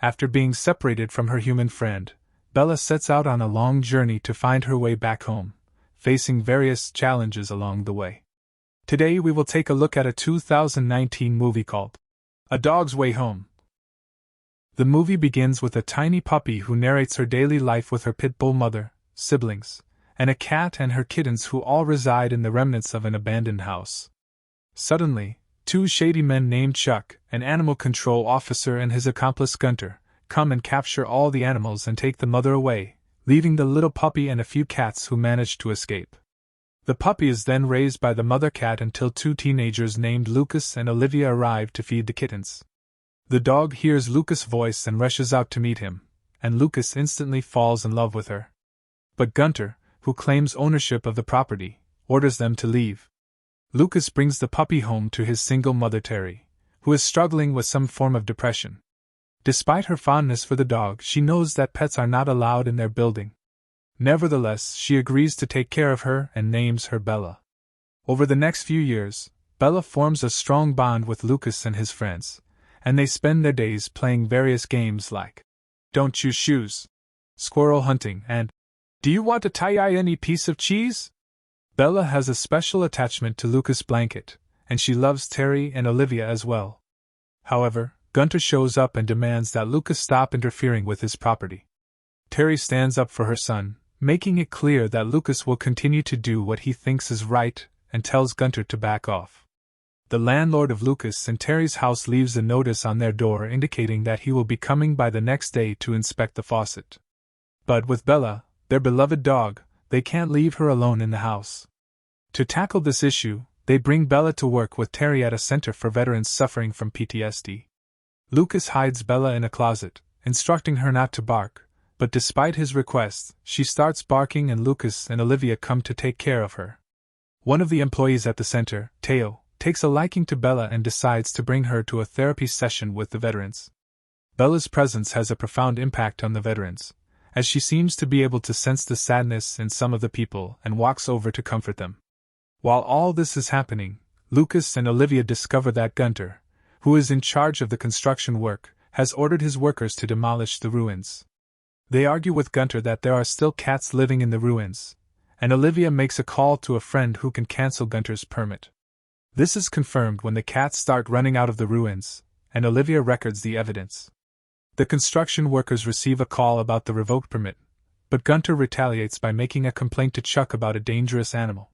After being separated from her human friend, Bella sets out on a long journey to find her way back home, facing various challenges along the way. Today we will take a look at a 2019 movie called A Dog's Way Home. The movie begins with a tiny puppy who narrates her daily life with her pit bull mother, siblings, and a cat and her kittens who all reside in the remnants of an abandoned house. Suddenly, two shady men named Chuck, an animal control officer, and his accomplice Gunter, come and capture all the animals and take the mother away, leaving the little puppy and a few cats who manage to escape. The puppy is then raised by the mother cat until two teenagers named Lucas and Olivia arrive to feed the kittens. The dog hears Lucas' voice and rushes out to meet him, and Lucas instantly falls in love with her. But Gunter, who claims ownership of the property, orders them to leave. Lucas brings the puppy home to his single mother Terry, who is struggling with some form of depression. Despite her fondness for the dog, she knows that pets are not allowed in their building. Nevertheless, she agrees to take care of her and names her Bella. Over the next few years, Bella forms a strong bond with Lucas and his friends, and they spend their days playing various games like Don't Choose Shoes, Squirrel Hunting, and Do You Want to Tie Any Piece of Cheese? Bella has a special attachment to Lucas' blanket, and she loves Terry and Olivia as well. However, Gunter shows up and demands that Lucas stop interfering with his property. Terry stands up for her son, making it clear that Lucas will continue to do what he thinks is right, and tells Gunter to back off. The landlord of Lucas and Terry's house leaves a notice on their door indicating that he will be coming by the next day to inspect the faucet. But with Bella, their beloved dog, they can't leave her alone in the house. To tackle this issue, they bring Bella to work with Terry at a center for veterans suffering from PTSD. Lucas hides Bella in a closet, instructing her not to bark, but despite his requests, she starts barking and Lucas and Olivia come to take care of her. One of the employees at the center, Teo, takes a liking to Bella and decides to bring her to a therapy session with the veterans. Bella's presence has a profound impact on the veterans, as she seems to be able to sense the sadness in some of the people and walks over to comfort them. While all this is happening, Lucas and Olivia discover that Gunter, who is in charge of the construction work, has ordered his workers to demolish the ruins. They argue with Gunter that there are still cats living in the ruins, and Olivia makes a call to a friend who can cancel Gunter's permit. This is confirmed when the cats start running out of the ruins, and Olivia records the evidence. The construction workers receive a call about the revoked permit, but Gunter retaliates by making a complaint to Chuck about a dangerous animal.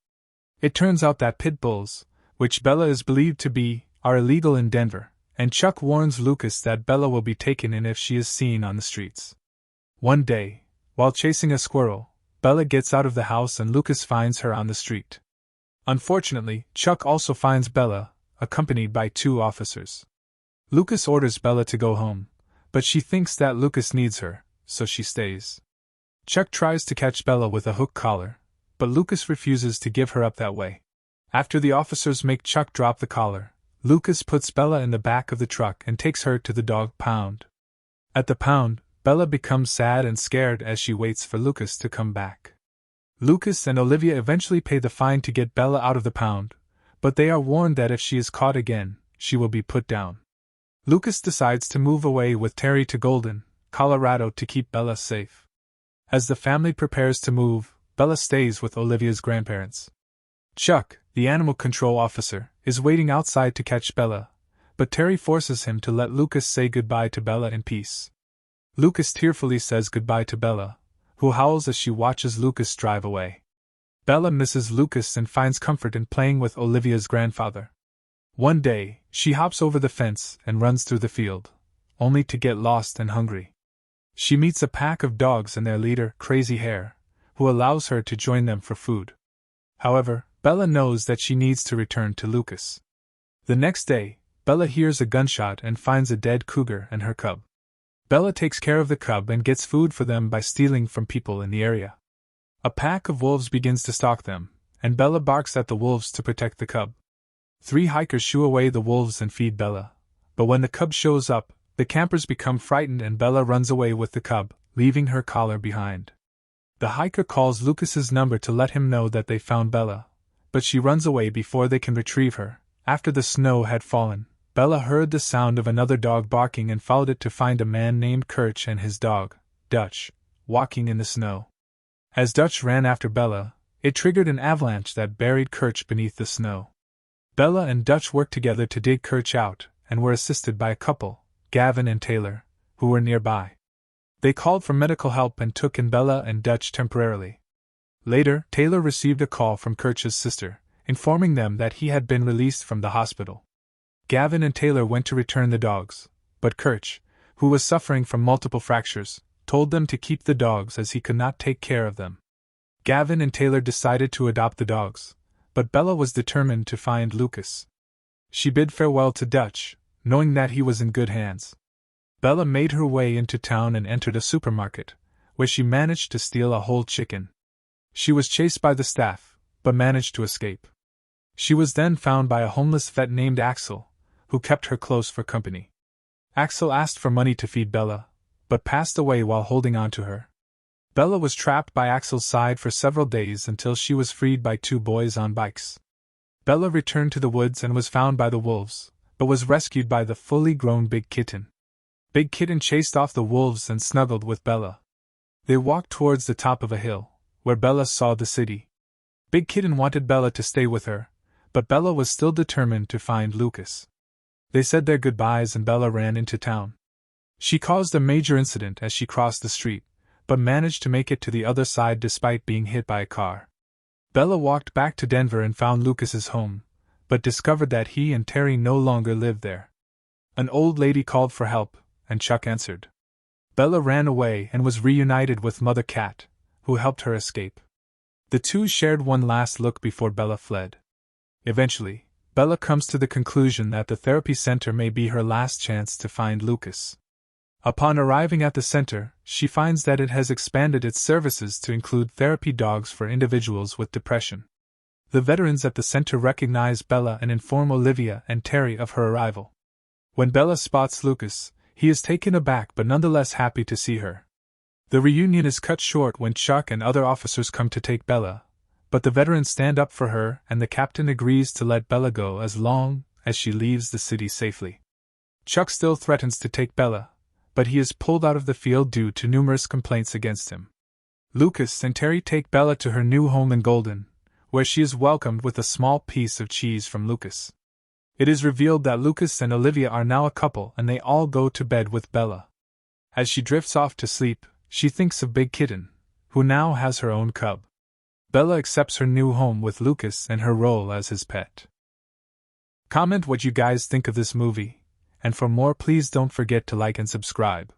It turns out that pit bulls, which Bella is believed to be, are illegal in Denver, and Chuck warns Lucas that Bella will be taken in if she is seen on the streets. One day, while chasing a squirrel, Bella gets out of the house and Lucas finds her on the street. Unfortunately, Chuck also finds Bella, accompanied by two officers. Lucas orders Bella to go home, but she thinks that Lucas needs her, so she stays. Chuck tries to catch Bella with a hook collar, but Lucas refuses to give her up that way. After the officers make Chuck drop the collar, Lucas puts Bella in the back of the truck and takes her to the dog pound. At the pound, Bella becomes sad and scared as she waits for Lucas to come back. Lucas and Olivia eventually pay the fine to get Bella out of the pound, but they are warned that if she is caught again, she will be put down. Lucas decides to move away with Terry to Golden, Colorado to keep Bella safe. As the family prepares to move, Bella stays with Olivia's grandparents. Chuck, the animal control officer, is waiting outside to catch Bella, but Terry forces him to let Lucas say goodbye to Bella in peace. Lucas tearfully says goodbye to Bella, who howls as she watches Lucas drive away. Bella misses Lucas and finds comfort in playing with Olivia's grandfather. One day, she hops over the fence and runs through the field, only to get lost and hungry. She meets a pack of dogs and their leader, Crazy Hair, who allows her to join them for food. However, Bella knows that she needs to return to Lucas. The next day, Bella hears a gunshot and finds a dead cougar and her cub. Bella takes care of the cub and gets food for them by stealing from people in the area. A pack of wolves begins to stalk them, and Bella barks at the wolves to protect the cub. 3 hikers shoo away the wolves and feed Bella, but when the cub shows up, the campers become frightened and Bella runs away with the cub, leaving her collar behind. The hiker calls Lucas's number to let him know that they found Bella, but she runs away before they can retrieve her. After the snow had fallen, Bella heard the sound of another dog barking and followed it to find a man named Kirch and his dog, Dutch, walking in the snow. As Dutch ran after Bella, it triggered an avalanche that buried Kirch beneath the snow. Bella and Dutch worked together to dig Kirch out, and were assisted by a couple, Gavin and Taylor, who were nearby. They called for medical help and took in Bella and Dutch temporarily. Later, Taylor received a call from Kirch's sister, informing them that he had been released from the hospital. Gavin and Taylor went to return the dogs, but Kirch, who was suffering from multiple fractures, told them to keep the dogs as he could not take care of them. Gavin and Taylor decided to adopt the dogs, but Bella was determined to find Lucas. She bid farewell to Dutch, knowing that he was in good hands. Bella made her way into town and entered a supermarket, where she managed to steal a whole chicken. She was chased by the staff, but managed to escape. She was then found by a homeless vet named Axel, who kept her close for company. Axel asked for money to feed Bella, but passed away while holding on to her. Bella was trapped by Axel's side for several days until she was freed by two boys on bikes. Bella returned to the woods and was found by the wolves, but was rescued by the fully grown Big Kitten. Big Kitten chased off the wolves and snuggled with Bella. They walked towards the top of a hill, where Bella saw the city. Big Kitten wanted Bella to stay with her, but Bella was still determined to find Lucas. They said their goodbyes and Bella ran into town. She caused a major incident as she crossed the street, but managed to make it to the other side despite being hit by a car. Bella walked back to Denver and found Lucas's home, but discovered that he and Terry no longer lived there. An old lady called for help, and Chuck answered. Bella ran away and was reunited with Mother Cat, who helped her escape. The two shared one last look before Bella fled. Eventually, Bella comes to the conclusion that the therapy center may be her last chance to find Lucas. Upon arriving at the center, she finds that it has expanded its services to include therapy dogs for individuals with depression. The veterans at the center recognize Bella and inform Olivia and Terry of her arrival. When Bella spots Lucas, he is taken aback but nonetheless happy to see her. The reunion is cut short when Chuck and other officers come to take Bella, but the veterans stand up for her and the captain agrees to let Bella go as long as she leaves the city safely. Chuck still threatens to take Bella, but he is pulled out of the field due to numerous complaints against him. Lucas and Terry take Bella to her new home in Golden, where she is welcomed with a small piece of cheese from Lucas. It is revealed that Lucas and Olivia are now a couple and they all go to bed with Bella. As she drifts off to sleep, she thinks of Big Kitten, who now has her own cub. Bella accepts her new home with Lucas and her role as his pet. Comment what you guys think of this movie, and for more please don't forget to like and subscribe.